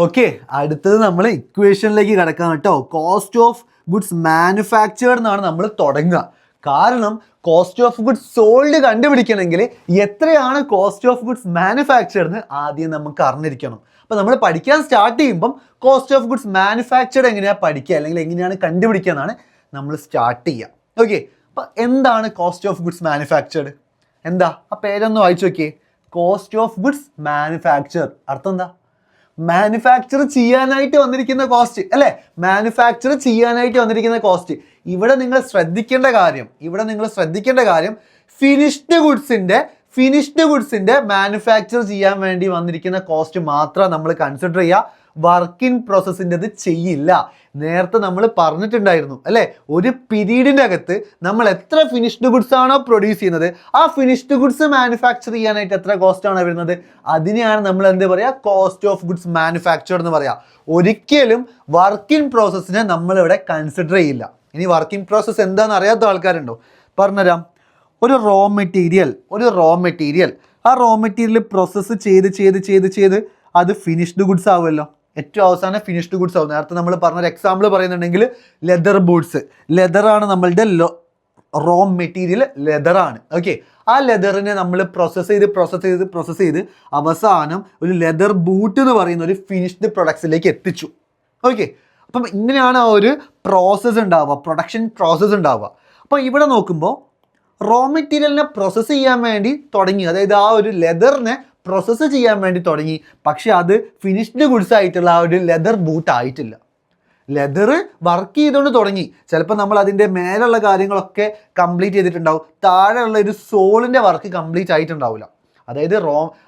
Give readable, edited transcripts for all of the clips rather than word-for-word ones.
Okay, അടുത്തത് നമ്മൾ ഇക്വേഷനിലേക്ക് കിടക്കാം കേട്ടോ. കോസ്റ്റ് ഓഫ് ഗുഡ്സ് മാനുഫാക്ചേർഡ് എന്നാണ് നമ്മൾ തുടങ്ങുക. കാരണം കോസ്റ്റ് ഓഫ് ഗുഡ്സ് സോൾഡ് കണ്ടുപിടിക്കണമെങ്കിൽ എത്രയാണ് കോസ്റ്റ് ഓഫ് ഗുഡ്സ് മാനുഫാക്ചേർഡ് എന്ന് ആദ്യം നമുക്ക് അറിഞ്ഞിരിക്കണം. അപ്പോൾ നമ്മൾ പഠിക്കാൻ സ്റ്റാർട്ട് ചെയ്യുമ്പം കോസ്റ്റ് ഓഫ് ഗുഡ്സ് മാനുഫാക്ചേർഡ് എങ്ങനെയാണ് പഠിക്കുക അല്ലെങ്കിൽ എങ്ങനെയാണ് കണ്ടുപിടിക്കുക എന്നാണ് നമ്മൾ സ്റ്റാർട്ട് ചെയ്യുക. ഓക്കെ, അപ്പോൾ എന്താണ് കോസ്റ്റ് ഓഫ് ഗുഡ്സ് മാനുഫാക്ചേർഡ്? എന്താ ആ പേരൊന്ന് വായിച്ചു നോക്കിയേ. കോസ്റ്റ് ഓഫ് ഗുഡ്സ് മാനുഫാക്ചർ അർത്ഥം എന്താ? മാനുഫാക്ചർ ചെയ്യാനായിട്ട് വന്നിരിക്കുന്ന കോസ്റ്റ് അല്ലേ? മാനുഫാക്ചർ ചെയ്യാനായിട്ട് വന്നിരിക്കുന്ന കോസ്റ്റ്. ഇവിടെ നിങ്ങൾ ശ്രദ്ധിക്കേണ്ട കാര്യം ഫിനിഷ്ഡ് ഗുഡ്സിന്റെ മാനുഫാക്ചർ ചെയ്യാൻ വേണ്ടി വന്നിരിക്കുന്ന കോസ്റ്റ് മാത്രം നമ്മൾ കൺസിഡർ ചെയ്യുക. വർക്ക് ഇൻ പ്രോസസ്സിൻ്റെത് ചെയ്യില്ല. നേരത്തെ നമ്മൾ പറഞ്ഞിട്ടുണ്ടായിരുന്നു അല്ലേ, ഒരു പീരീഡിൻ്റെ അകത്ത് നമ്മൾ എത്ര ഫിനിഷ്ഡ് ഗുഡ്സ് ആണോ പ്രൊഡ്യൂസ് ചെയ്യുന്നത്, ആ ഫിനിഷ്ഡ് ഗുഡ്സ് മാനുഫാക്ചർ ചെയ്യാനായിട്ട് എത്ര കോസ്റ്റ് ആണ് വരുന്നത്, അതിനെയാണ് നമ്മൾ എന്ത് പറയുക? കോസ്റ്റ് ഓഫ് ഗുഡ്സ് മാനുഫാക്ചർഡ് എന്ന് പറയാം. ഒരിക്കലും വർക്ക് ഇൻ പ്രോസസ്സിനെ നമ്മളിവിടെ കൺസിഡർ ചെയ്യില്ല. ഇനി വർക്ക് ഇൻ പ്രോസസ്സ് എന്താണെന്ന് അറിയാത്ത ആൾക്കാരുണ്ടോ? പറഞ്ഞുതരാം. ഒരു റോ മെറ്റീരിയൽ ആ റോ മെറ്റീരിയൽ പ്രോസസ്സ് ചെയ്ത് അത് ഫിനിഷ്ഡ് ഗുഡ്സ് ആവുമല്ലോ. ഏറ്റവും അവസാനം ഫിനിഷ്ഡ് ഗുഡ്സ് ആവും. നേരത്തെ നമ്മൾ പറഞ്ഞൊരു എക്സാമ്പിൾ പറയുന്നുണ്ടെങ്കിൽ ലെതർ ബൂട്ട്സ്, ലെതറാണ് നമ്മളുടെ റോ മെറ്റീരിയൽ, ലെതറാണ്. ഓക്കെ, ആ ലെതറിനെ നമ്മൾ പ്രോസസ്സ് ചെയ്ത് അവസാനം ഒരു ലെതർ ബൂട്ട് എന്ന് പറയുന്ന ഒരു ഫിനിഷ്ഡ് പ്രൊഡക്ട്സിലേക്ക് എത്തിച്ചു. ഓക്കെ, അപ്പം ഇങ്ങനെയാണ് ആ ഒരു പ്രോസസ്സ് ഉണ്ടാവുക, പ്രൊഡക്ഷൻ പ്രോസസ്സ് ഉണ്ടാവുക. അപ്പോൾ ഇവിടെ നോക്കുമ്പോൾ റോ മെറ്റീരിയലിനെ പ്രോസസ്സ് ചെയ്യാൻ വേണ്ടി തുടങ്ങി, അതായത് ആ ഒരു ലെതറിനെ പ്രോസസ്സ് ചെയ്യാൻ വേണ്ടി തുടങ്ങി. പക്ഷെ അത് ഫിനിഷ്ഡ് ഗുഡ്സ് ആയിട്ടുള്ള ആ ഒരു ലെതർ ബൂട്ട് ആയിട്ടില്ല. ലെതർ വർക്ക് ചെയ്തുകൊണ്ട് തുടങ്ങി. ചിലപ്പോൾ നമ്മൾ അതിൻ്റെ മേലുള്ള കാര്യങ്ങളൊക്കെ കംപ്ലീറ്റ് ചെയ്തിട്ടുണ്ടാവും, താഴെയുള്ള ഒരു സോളിൻ്റെ വർക്ക് കംപ്ലീറ്റ് ആയിട്ടുണ്ടാവില്ല. അതായത്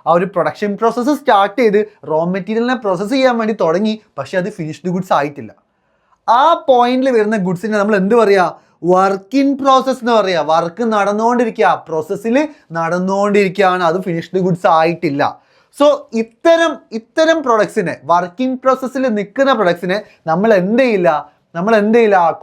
ആ ഒരു പ്രൊഡക്ഷൻ പ്രോസസ്സ് സ്റ്റാർട്ട് ചെയ്ത് റോ മെറ്റീരിയലിനെ പ്രോസസ്സ് ചെയ്യാൻ വേണ്ടി തുടങ്ങി, പക്ഷെ അത് ഫിനിഷ്ഡ് ഗുഡ്സ് ആയിട്ടില്ല. ആ പോയിന്റിൽ വരുന്ന ഗുഡ്സിനെ നമ്മൾ എന്ത് പറയുക? വർക്ക് ഇൻ പ്രോസസ് എന്ന് പറയുക. വർക്ക് നടന്നുകൊണ്ടിരിക്കുക, പ്രോസസ്സിൽ നടന്നുകൊണ്ടിരിക്കുകയാണ്, അത് ഫിനിഷ്ഡ് ഗുഡ്സ് ആയിട്ടില്ല. സോ ഇത്തരം പ്രൊഡക്ട്സിനെ, വർക്ക് ഇൻ പ്രോസസ്സിൽ നിൽക്കുന്ന പ്രൊഡക്ട്സിനെ നമ്മൾ എന്ത് ചെയ്യില്ല?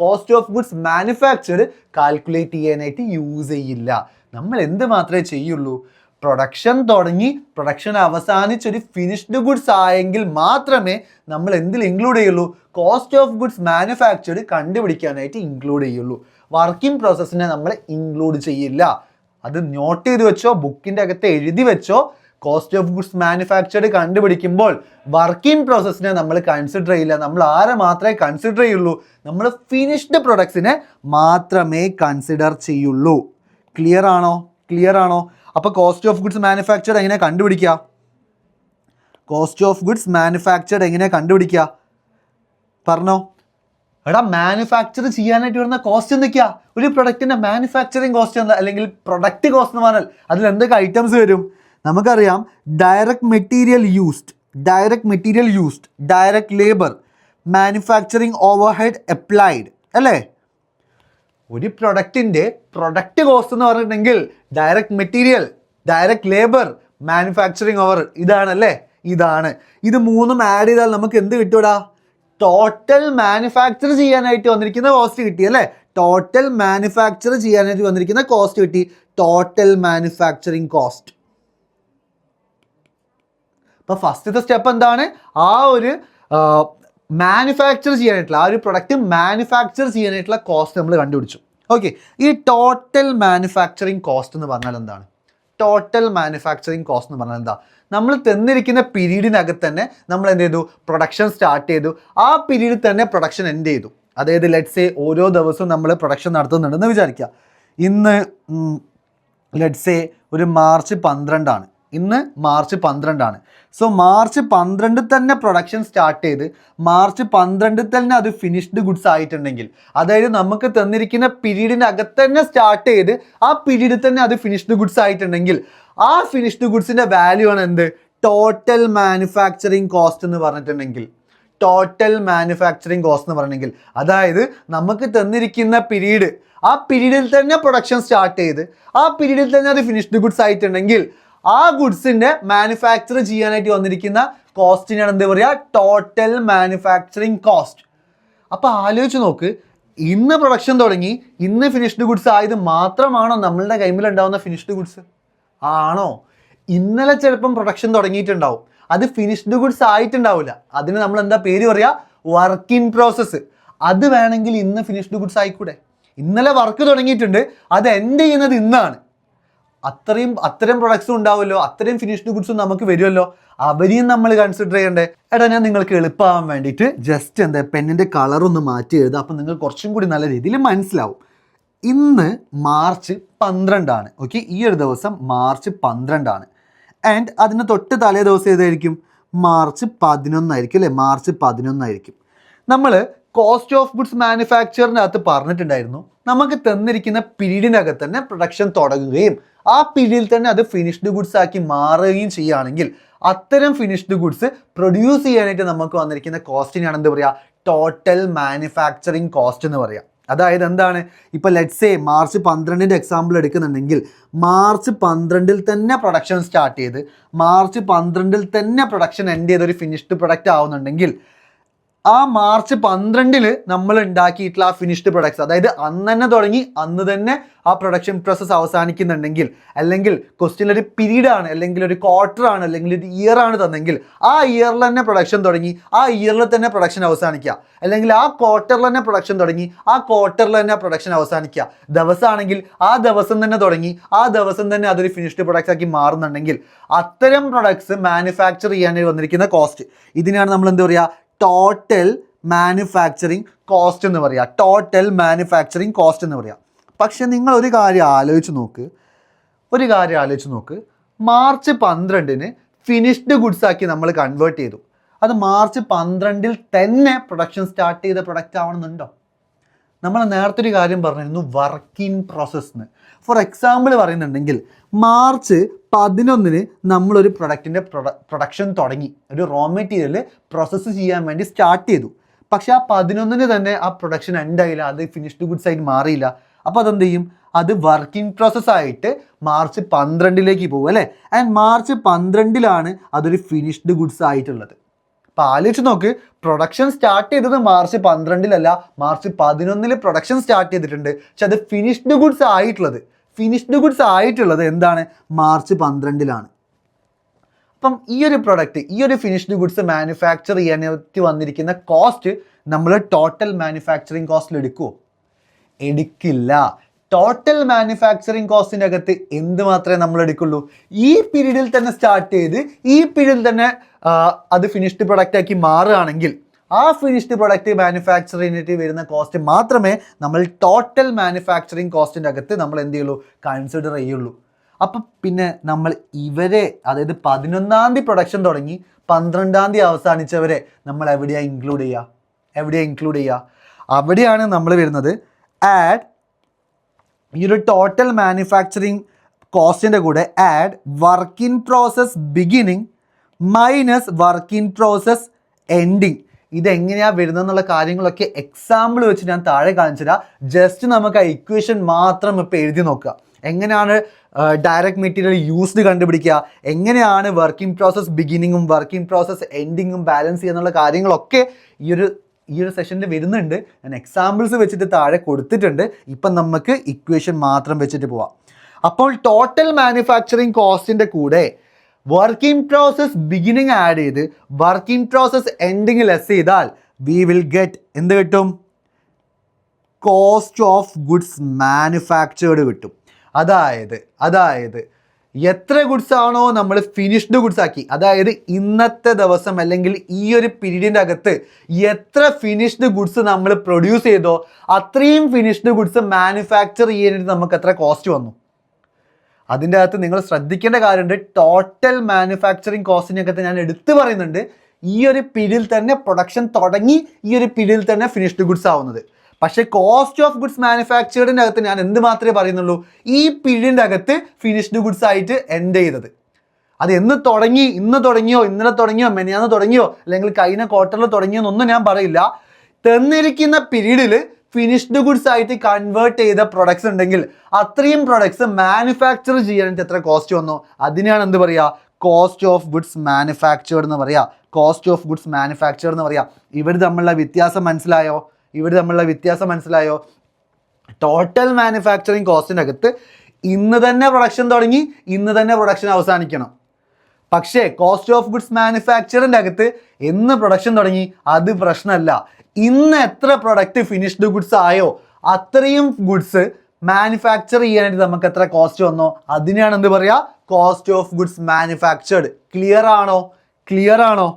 Cost of goods manufactured calculate ചെയ്യാനായിട്ട് യൂസ് ചെയ്യില്ല. നമ്മൾ എന്ത് മാത്രമേ ചെയ്യുള്ളൂ? പ്രൊഡക്ഷൻ തുടങ്ങി പ്രൊഡക്ഷൻ അവസാനിച്ചൊരു ഫിനിഷ്ഡ് ഗുഡ്സ് ആയെങ്കിൽ മാത്രമേ നമ്മൾ എന്തിൽ ഇൻക്ലൂഡ് ചെയ്യുള്ളൂ? കോസ്റ്റ് ഓഫ് ഗുഡ്സ് മാനുഫാക്ചർഡ് കണ്ടുപിടിക്കാനായിട്ട് ഇൻക്ലൂഡ് ചെയ്യുള്ളൂ. വർക്കിംഗ് പ്രോസസ്സിനെ നമ്മൾ ഇൻക്ലൂഡ് ചെയ്യില്ല. അത് നോട്ട് ചെയ്ത് വെച്ചോ, ബുക്കിൻ്റെ അകത്ത് എഴുതി വെച്ചോ. കോസ്റ്റ് ഓഫ് ഗുഡ്സ് മാനുഫാക്ചർഡ് കണ്ടുപിടിക്കുമ്പോൾ വർക്കിംഗ് പ്രോസസ്സിനെ നമ്മൾ കൺസിഡർ ചെയ്യില്ല. നമ്മൾ ആരെ മാത്രമേ കൺസിഡർ ചെയ്യുള്ളൂ? നമ്മൾ ഫിനിഷ്ഡ് പ്രൊഡക്ട്സിനെ മാത്രമേ കൺസിഡർ ചെയ്യുള്ളൂ. ക്ലിയർ ആണോ? അപ്പോൾ കോസ്റ്റ് ഓഫ് ഗുഡ്സ് മാനുഫാക്ചർഡ് എങ്ങനെ കണ്ടുപിടിക്കുക? പറഞ്ഞോ. എടാ, മാനുഫാക്ചർ ചെയ്യാനായിട്ട് വരുന്ന കോസ്റ്റ് എന്തൊക്കെയാ? ഒരു പ്രൊഡക്റ്റിൻ്റെ മാനുഫാക്ചറിങ് കോസ്റ്റ് എന്താ, അല്ലെങ്കിൽ പ്രൊഡക്റ്റ് കോസ്റ്റ് എന്ന് പറഞ്ഞാൽ അതിൽ എന്തൊക്കെ ഐറ്റംസ് വരും? നമുക്കറിയാം, direct material used, direct labour, manufacturing overhead applied അല്ലേ? ഒരു പ്രൊഡക്റ്റിൻ്റെ പ്രൊഡക്റ്റ് കോസ്റ്റ് എന്ന് പറഞ്ഞിട്ടുണ്ടെങ്കിൽ direct material, direct labour, manufacturing over, ഇതാണ്. ഇത് മൂന്നും ആഡ് ചെയ്താൽ നമുക്ക് എന്ത് കിട്ടൂടാ? ടോട്ടൽ മാനുഫാക്ചർ ചെയ്യാനായിട്ട് വന്നിരിക്കുന്ന കോസ്റ്റ് കിട്ടി അല്ലേ? ടോട്ടൽ മാനുഫാക്ചർ ചെയ്യാനായിട്ട് വന്നിരിക്കുന്ന കോസ്റ്റ് കിട്ടി. Total manufacturing cost. അപ്പോൾ ഫസ്റ്റത്തെ സ്റ്റെപ്പ് എന്താണ്? ആ ഒരു മാനുഫാക്ചർ ചെയ്യാനായിട്ടുള്ള, ആ ഒരു പ്രൊഡക്റ്റ് മാനുഫാക്ചർ ചെയ്യാനായിട്ടുള്ള കോസ്റ്റ് നമ്മൾ കണ്ടുപിടിച്ചു. ഓക്കെ, ഈ ടോട്ടൽ മാനുഫാക്ചറിങ് കോസ്റ്റ് എന്ന് പറഞ്ഞാൽ എന്താണ്? നമ്മൾ തന്നിരിക്കുന്ന പീരീഡിനകത്ത് തന്നെ നമ്മൾ എന്ത് ചെയ്തു? പ്രൊഡക്ഷൻ സ്റ്റാർട്ട് ചെയ്തു. ആ പീരീഡിൽ തന്നെ പ്രൊഡക്ഷൻ എൻഡ് ചെയ്തു. അതായത് ലെറ്റ്സ് സേ ഓരോ ദിവസവും നമ്മൾ പ്രൊഡക്ഷൻ നടത്തുന്നുണ്ടെന്ന് വിചാരിക്കുക. ഇന്ന് ലെറ്റ്സ് സേ ഒരു മാർച്ച് 12 ആണ്. ഇന്ന് മാർച്ച് 12 ആണ്. സോ മാർച്ച് 12 തന്നെ പ്രൊഡക്ഷൻ സ്റ്റാർട്ട് ചെയ്ത് മാർച്ച് 12 തന്നെ അത് ഫിനിഷ്ഡ് ഗുഡ്സ് ആയിട്ടുണ്ടെങ്കിൽ, അതായത് നമുക്ക് തന്നിരിക്കുന്ന പീരീഡിൻ്റെ അകത്ത് തന്നെ സ്റ്റാർട്ട് ചെയ്ത് ആ പീരീഡിൽ തന്നെ അത് ഫിനിഷ്ഡ് ഗുഡ്സ് ആയിട്ടുണ്ടെങ്കിൽ, ആ ഫിനിഷ്ഡ് ഗുഡ്സിൻ്റെ വാല്യൂ ആണ് എന്ത്? ടോട്ടൽ മാനുഫാക്ചറിങ് കോസ്റ്റ് എന്ന് പറഞ്ഞിട്ടുണ്ടെങ്കിൽ. അതായത് നമുക്ക് തന്നിരിക്കുന്ന പീരീഡ്, ആ പീരീഡിൽ തന്നെ പ്രൊഡക്ഷൻ സ്റ്റാർട്ട് ചെയ്ത് ആ പീരീഡിൽ തന്നെ അത് ഫിനിഷ്ഡ് ഗുഡ്സ് ആയിട്ടുണ്ടെങ്കിൽ, ആ ഗുഡ്സിൻ്റെ മാനുഫാക്ചർ ചെയ്യാനായിട്ട് വന്നിരിക്കുന്ന കോസ്റ്റിനാണ് എന്ത് പറയുക? Total manufacturing cost. അപ്പോൾ ആലോചിച്ച് നോക്ക്, ഇന്ന് പ്രൊഡക്ഷൻ തുടങ്ങി ഇന്ന് ഫിനിഷ്ഡ് ഗുഡ്സ് ആയത് മാത്രമാണോ നമ്മളുടെ കൈമിൽ ഉണ്ടാവുന്ന ഫിനിഷ്ഡ് ഗുഡ്സ്? ആണോ? ഇന്നലെ ചിലപ്പം പ്രൊഡക്ഷൻ തുടങ്ങിയിട്ടുണ്ടാവും, അത് ഫിനിഷ്ഡ് ഗുഡ്സ് ആയിട്ടുണ്ടാവില്ല. അതിന് നമ്മൾ എന്താ പേര് പറയുക? Work in process. അത് വേണമെങ്കിൽ ഇന്ന് ഫിനിഷ്ഡ് ഗുഡ്സ് ആയിക്കൂടെ? ഇന്നലെ വർക്ക് തുടങ്ങിയിട്ടുണ്ട്, അത് എൻഡ് ചെയ്യുന്നത് ഇന്നാണ്. അത്തരം പ്രൊഡക്ട്സും ഉണ്ടാവുമല്ലോ, അത്രയും ഫിനിഷ്ഡ് ഗുഡ്സും നമുക്ക് വരുമല്ലോ, അവരെയും നമ്മൾ കൺസിഡർ ചെയ്യണ്ടേ? എടാ, ഞാൻ നിങ്ങൾക്ക് എളുപ്പമാവാൻ വേണ്ടിയിട്ട് ജസ്റ്റ് പെന്നിൻ്റെ കളറൊന്ന് മാറ്റി എഴുതാം, അപ്പം നിങ്ങൾ കുറച്ചും കൂടി നല്ല രീതിയിൽ മനസ്സിലാവും. ഇന്ന് മാർച്ച് 12 ഓക്കെ, ഈ ഒരു ദിവസം മാർച്ച് 12 ആൻഡ് അതിന് തൊട്ട് തലേ ദിവസം ഏതായിരിക്കും? മാർച്ച് 11 അല്ലേ? മാർച്ച് 11 നമ്മൾ കോസ്റ്റ് ഓഫ് ഗുഡ്സ് മാനുഫാക്ചറിനകത്ത് പറഞ്ഞിട്ടുണ്ടായിരുന്നു, നമുക്ക് തന്നിരിക്കുന്ന പീരീഡിനകത്ത് തന്നെ പ്രൊഡക്ഷൻ തുടങ്ങുകയും ആ പീരീഡിൽ തന്നെ അത് ഫിനിഷ്ഡ് ഗുഡ്സ് ആക്കി മാറുകയും ചെയ്യുകയാണെങ്കിൽ അത്തരം ഫിനിഷ്ഡ് ഗുഡ്സ് പ്രൊഡ്യൂസ് ചെയ്യാനായിട്ട് നമുക്ക് വന്നിരിക്കുന്ന കോസ്റ്റിനെയാണ് എന്ത് പറയുക? ടോട്ടൽ മാനുഫാക്ചറിങ് കോസ്റ്റ് എന്ന് പറയാം. അതായത് എന്താണ്? ഇപ്പോൾ ലെറ്റ്സ് സേ മാർച്ച് 12 എക്സാമ്പിൾ എടുക്കുന്നുണ്ടെങ്കിൽ മാർച്ച് 12 തന്നെ പ്രൊഡക്ഷൻ സ്റ്റാർട്ട് ചെയ്ത് മാർച്ച് 12 തന്നെ പ്രൊഡക്ഷൻ എൻഡ് ചെയ്ത് ഒരു ഫിനിഷ്ഡ് പ്രൊഡക്റ്റ് ആവുന്നുണ്ടെങ്കിൽ ആ മാർച്ച് 12 നമ്മൾ ഉണ്ടാക്കിയിട്ടുള്ള ആ ഫിനിഷ്ഡ് പ്രൊഡക്ട്സ്, അതായത് അന്ന് തന്നെ തുടങ്ങി അന്ന് തന്നെ ആ പ്രൊഡക്ഷൻ പ്രോസസ്സ് അവസാനിക്കുന്നുണ്ടെങ്കിൽ, അല്ലെങ്കിൽ ക്വസ്റ്റ്യനിൽ ഒരു പീരീഡ് ആണ്, അല്ലെങ്കിൽ ഒരു ക്വാർട്ടർ ആണ്, അല്ലെങ്കിൽ ഒരു ഇയർ ആണ് തന്നെങ്കിൽ ആ ഇയറിൽ തന്നെ പ്രൊഡക്ഷൻ തുടങ്ങി ആ ഇയറിൽ തന്നെ പ്രൊഡക്ഷൻ അവസാനിക്കുക, അല്ലെങ്കിൽ ആ ക്വാർട്ടറിൽ തന്നെ പ്രൊഡക്ഷൻ തുടങ്ങി ആ ക്വാർട്ടറിൽ തന്നെ പ്രൊഡക്ഷൻ അവസാനിക്കുക. ദിവസമാണെങ്കിൽ ആ ദിവസം തന്നെ തുടങ്ങി ആ ദിവസം തന്നെ അതൊരു ഫിനിഷ്ഡ് പ്രൊഡക്ട്സ് ആക്കി മാറുന്നുണ്ടെങ്കിൽ അത്തരം പ്രൊഡക്ട്സ് മാനുഫാക്ചർ ചെയ്യാനായി വന്നിരിക്കുന്ന കോസ്റ്റ്, ഇതിനാണ് നമ്മൾ എന്താ പറയുക? ടോട്ടൽ മാനുഫാക്ചറിങ് കോസ്റ്റ് എന്ന് പറയുക. ടോട്ടൽ മാനുഫാക്ചറിങ് കോസ്റ്റ് എന്ന് പറയുക. പക്ഷെ നിങ്ങൾ ഒരു കാര്യം ആലോചിച്ച് നോക്ക്, മാർച്ച് 12 ഫിനിഷ്ഡ് ഗുഡ്സ് ആക്കി നമ്മൾ കൺവേർട്ട് ചെയ്തു. അത് മാർച്ച് 12 തന്നെ പ്രൊഡക്ഷൻ സ്റ്റാർട്ട് ചെയ്ത പ്രൊഡക്റ്റ് ആവണമെന്നുണ്ടോ? നമ്മൾ നേരത്തെ ഒരു കാര്യം പറഞ്ഞിരുന്നു, വർക്ക് ഇൻ പ്രോസസ്ന്ന്. ഫോർ എക്സാമ്പിൾ പറയുന്നുണ്ടെങ്കിൽ മാർച്ച് 11 നമ്മളൊരു പ്രൊഡക്റ്റിൻ്റെ പ്രൊഡക്ഷൻ തുടങ്ങി, ഒരു റോ മെറ്റീരിയൽ പ്രോസസ്സ് ചെയ്യാൻ വേണ്ടി സ്റ്റാർട്ട് ചെയ്തു. പക്ഷെ ആ 11 തന്നെ ആ പ്രൊഡക്ഷൻ എൻഡ് ആയില്ല, അത് ഫിനിഷ്ഡ് ഗുഡ്സ് ആയിട്ട് മാറിയില്ല. അപ്പോൾ അതെന്ത് ചെയ്യും? അത് വർക്ക് ഇൻ പ്രോസസ് ആയിട്ട് മാർച്ച് 12 പോകും അല്ലേ? ആൻഡ് മാർച്ച് 12 അതൊരു ഫിനിഷ്ഡ് ഗുഡ്സ് ആയിട്ടുള്ളത്. അപ്പോൾ ആലോചിച്ച് നോക്ക്, പ്രൊഡക്ഷൻ സ്റ്റാർട്ട് ചെയ്തത് മാർച്ച് 12 മാർച്ച് 11 പ്രൊഡക്ഷൻ സ്റ്റാർട്ട് ചെയ്തിട്ടുണ്ട്. പക്ഷെ അത് ഫിനിഷ്ഡ് ഗുഡ്സ് ആയിട്ടുള്ളത് എന്താണ്? മാർച്ച് 12. അപ്പം ഈ ഒരു പ്രൊഡക്റ്റ്, ഈ ഒരു ഫിനിഷ്ഡ് ഗുഡ്സ് മാനുഫാക്ചർ ചെയ്യാനായിട്ട് വന്നിരിക്കുന്ന കോസ്റ്റ് നമ്മൾ ടോട്ടൽ മാനുഫാക്ചറിങ് കോസ്റ്റിൽ എടുക്കില്ല. ടോട്ടൽ മാനുഫാക്ചറിങ് കോസ്റ്റിൻ്റെ അകത്ത് എന്ത് മാത്രമേ നമ്മൾ എടുക്കുള്ളൂ? ഈ പീരീഡിൽ തന്നെ സ്റ്റാർട്ട് ചെയ്ത് ഈ പീരീഡിൽ തന്നെ അത് ഫിനിഷ്ഡ് പ്രൊഡക്റ്റ് ആക്കി മാറുകയാണെങ്കിൽ ആ ഫിനിഷ്ഡ് പ്രൊഡക്റ്റ് മാനുഫാക്ചർ ചെയ്തിട്ട് വരുന്ന കോസ്റ്റ് മാത്രമേ നമ്മൾ ടോട്ടൽ മാനുഫാക്ചറിങ് കോസ്റ്റിൻ്റെ അകത്ത് നമ്മൾ എന്ത് ചെയ്യുള്ളൂ? കൺസിഡർ ചെയ്യുള്ളൂ. അപ്പം പിന്നെ നമ്മൾ ഇവരെ, അതായത് 11 പ്രൊഡക്ഷൻ തുടങ്ങി 12 അവസാനിച്ചവരെ നമ്മൾ എവിടെയാണ് ഇൻക്ലൂഡ് ചെയ്യുക? അവിടെയാണ് നമ്മൾ വരുന്നത് ആഡ് ഈ ഒരു ടോട്ടൽ മാനുഫാക്ചറിങ് കോസ്റ്റിൻ്റെ കൂടെ add work in process beginning minus work in process ending. ഇതെങ്ങനെയാണ് വരുന്നതെന്നുള്ള കാര്യങ്ങളൊക്കെ എക്സാമ്പിൾ വെച്ച് ഞാൻ താഴെ കാണിച്ചുതരാം. ജസ്റ്റ് നമുക്ക് ആ ഇക്വേഷൻ മാത്രം ഇപ്പോൾ എഴുതി നോക്കുക. എങ്ങനെയാണ് ഡയറക്റ്റ് മെറ്റീരിയൽ യൂസ്ഡ് കണ്ടുപിടിക്കുക, എങ്ങനെയാണ് വർക്ക് ഇൻ പ്രോസസ് ബിഗിനിങ്ങും വർക്ക് ഇൻ പ്രോസസ് എൻഡിങ്ങും ബാലൻസ് ചെയ്യുക എന്നുള്ള കാര്യങ്ങളൊക്കെ ഈ ഒരു സെഷനിൽ വരുന്നുണ്ട്. ഞാൻ എക്സാമ്പിൾസ് വെച്ചിട്ട് താഴെ കൊടുത്തിട്ടുണ്ട്. ഇപ്പം നമുക്ക് ഇക്വേഷൻ മാത്രം വെച്ചിട്ട് പോവാം. അപ്പോൾ ടോട്ടൽ മാനുഫാക്ചറിങ് കോസ്റ്റിൻ്റെ കൂടെ work in process beginning add ചെയ്ത് work in process ending less ചെയ്താൽ വി വിൽ ഗെറ്റ് എന്ത് കിട്ടും? കോസ്റ്റ് ഓഫ് ഗുഡ്സ് മാനുഫാക്ചേർഡ് കിട്ടും. അതായത് എത്ര ഗുഡ്സ് ആണോ നമ്മൾ ഫിനിഷ്ഡ് ഗുഡ്സ് ആക്കി, അതായത് ഇന്നത്തെ ദിവസം അല്ലെങ്കിൽ ഈ ഒരു പീരീഡിൻ്റെ അകത്ത് എത്ര ഫിനിഷ്ഡ് ഗുഡ്സ് നമ്മൾ പ്രൊഡ്യൂസ് ചെയ്തോ അത്രയും ഫിനിഷ്ഡ് ഗുഡ്സ് മാനുഫാക്ചർ ചെയ്യാനായിട്ട് നമുക്ക് എത്ര കോസ്റ്റ് വന്നു. അതിൻ്റെ അകത്ത് നിങ്ങൾ ശ്രദ്ധിക്കേണ്ട കാര്യമുണ്ട്. ടോട്ടൽ മാനുഫാക്ചറിങ് കോസ്റ്റിനകത്ത് ഞാൻ എടുത്തു പറയുന്നുണ്ട്, ഈ ഒരു പീരീഡിൽ തന്നെ പ്രൊഡക്ഷൻ തുടങ്ങി ഈ ഒരു പീരീഡിൽ തന്നെ ഫിനിഷ്ഡ് ഗുഡ്സ് ആവുന്നത്. പക്ഷേ കോസ്റ്റ് ഓഫ് ഗുഡ്സ് മാനുഫാക്ചേർഡിൻ്റെ അകത്ത് ഞാൻ എന്ത് മാത്രമേ പറയുന്നുള്ളൂ? ഈ പീരീഡിൻ്റെ അകത്ത് ഫിനിഷ്ഡ് ഗുഡ്സ് ആയിട്ട് എൻഡ് ചെയ്തത്. അത് ഇന്ന് തുടങ്ങിയോ ഇന്നലെ തുടങ്ങിയോ മെനിയാന്ന് തുടങ്ങിയോ അല്ലെങ്കിൽ കഴിഞ്ഞ ക്വാർട്ടറിൽ തുടങ്ങിയോ എന്നൊന്നും ഞാൻ പറയില്ല. തന്നിരിക്കുന്ന പീരീഡിൽ ഫിനിഷ്ഡ് ഗുഡ്സ് ആയിട്ട് കൺവേർട്ട് ചെയ്ത പ്രൊഡക്ട്സ് ഉണ്ടെങ്കിൽ അത്രയും പ്രൊഡക്ട്സ് മാനുഫാക്ചർ ചെയ്യാനായിട്ട് എത്ര കോസ്റ്റ് വന്നോ അതിനാണ് എന്ത് പറയുക? കോസ്റ്റ് ഓഫ് ഗുഡ്സ് മാനുഫാക്ചേർഡ് എന്ന് പറയുക. കോസ്റ്റ് ഓഫ് ഗുഡ്സ് മാനുഫാക്ചേർഡ് എന്ന് പറയുക. ഇവർ തമ്മിലുള്ള വ്യത്യാസം മനസ്സിലായോ? ടോട്ടൽ മാനുഫാക്ചറിങ് കോസ്റ്റിൻ്റെ അകത്ത് ഇന്ന് തന്നെ പ്രൊഡക്ഷൻ തുടങ്ങി ഇന്ന് തന്നെ പ്രൊഡക്ഷൻ അവസാനിക്കണം. പക്ഷേ കോസ്റ്റ് ഓഫ് ഗുഡ്സ് മാനുഫാക്ചറിൻ്റെ അകത്ത് എന്ന് പ്രൊഡക്ഷൻ തുടങ്ങി അത് പ്രശ്നമല്ല. ഇന്ന് എത്ര പ്രൊഡക്റ്റ് ഫിനിഷ്ഡ് ഗുഡ്സ് ആയോ അത്രയും ഗുഡ്സ് മാനുഫാക്ചർ ചെയ്യാനായിട്ട് നമുക്ക് എത്ര കോസ്റ്റ് വന്നോ അതിനെയാണ് എന്ത് പറയുക, cost of goods manufactured. Clear ആണോ?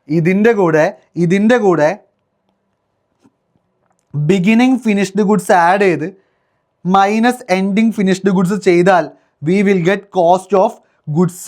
ഇതിൻ്റെ കൂടെ ബിഗിനിങ് ഫിനിഷ്ഡ് ഗുഡ്സ് ആഡ് ചെയ്ത് മൈനസ് എൻഡിങ് ഫിനിഷ്ഡ് ഗുഡ്സ് ചെയ്താൽ we will get cost of goods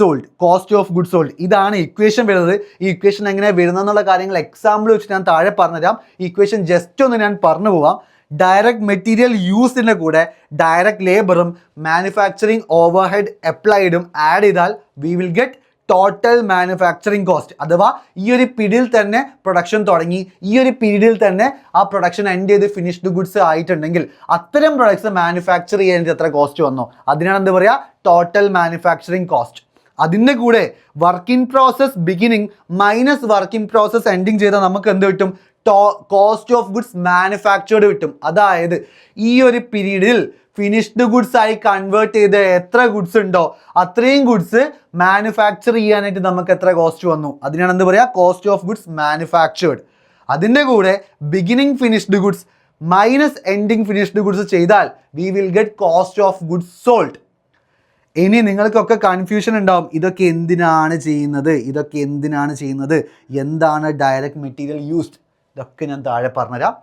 sold. ഇതാണ് ഇക്വേഷൻ വരുന്നത്. ഈ ഇക്വേഷൻ എങ്ങനെ വരുന്നതെന്നുള്ള കാര്യങ്ങൾ എക്സാമ്പിൾ വെച്ച് ഞാൻ താഴെ പറഞ്ഞുതരാം. ഇക്വേഷൻ ജസ്റ്റ് ഒന്ന് ഞാൻ പറഞ്ഞു പോവാം. ഡയറക്റ്റ് മെറ്റീരിയൽ യൂസിൻ്റെ കൂടെ ഡയറക്റ്റ് ലേബറും മാനുഫാക്ചറിങ് ഓവർഹെഡ് അപ്ലൈഡും ആഡ് ചെയ്താൽ we will get total manufacturing cost. അഥവാ ഈ ഒരു പീരീഡിൽ തന്നെ പ്രൊഡക്ഷൻ തുടങ്ങി, ഈ ഒരു പീരീഡിൽ തന്നെ ആ പ്രൊഡക്ഷൻ എൻഡ് ചെയ്ത് ഫിനിഷ്ഡ് ഗുഡ്സ് ആയിട്ടുണ്ടെങ്കിൽ അത്തരം പ്രൊഡക്ട്സ് മാനുഫാക്ചർ ചെയ്യാനായിട്ട് എത്ര കോസ്റ്റ് വന്നോ അതിനാണ് എന്ത് പറയുക, ടോട്ടൽ മാനുഫാക്ചറിങ് കോസ്റ്റ്. അതിൻ്റെ കൂടെ work in process beginning minus work in process ending ചെയ്താൽ നമുക്ക് എന്ത് കിട്ടും, കോസ്റ്റ് ഓഫ് ഗുഡ്സ് മാനുഫാക്ചേർഡ് കിട്ടും. അതായത് ഈ ഒരു പീരീഡിൽ ഫിനിഷ്ഡ് ഗുഡ്സ് ആയി കൺവേർട്ട് ചെയ്ത് എത്ര ഗുഡ്സ് ഉണ്ടോ അത്രയും ഗുഡ്സ് മാനുഫാക്ചർ ചെയ്യാനായിട്ട് നമുക്ക് എത്ര കോസ്റ്റ് വന്നു അതിനാണ് എന്ത് പറയുക, കോസ്റ്റ് ഓഫ് ഗുഡ്സ് മാനുഫാക്ചേർഡ്. അതിൻ്റെ കൂടെ beginning finished goods minus ending finished goods ചെയ്താൽ we will get cost of goods sold. ഇനി നിങ്ങൾക്കൊക്കെ കൺഫ്യൂഷൻ ഉണ്ടാവും, ഇതൊക്കെ എന്തിനാണ് ചെയ്യുന്നത്, എന്താണ് ഡയറക്റ്റ് മെറ്റീരിയൽ യൂസ്ഡ്, ഇതൊക്കെ ഞാൻ താഴെ പറഞ്ഞുതരാം.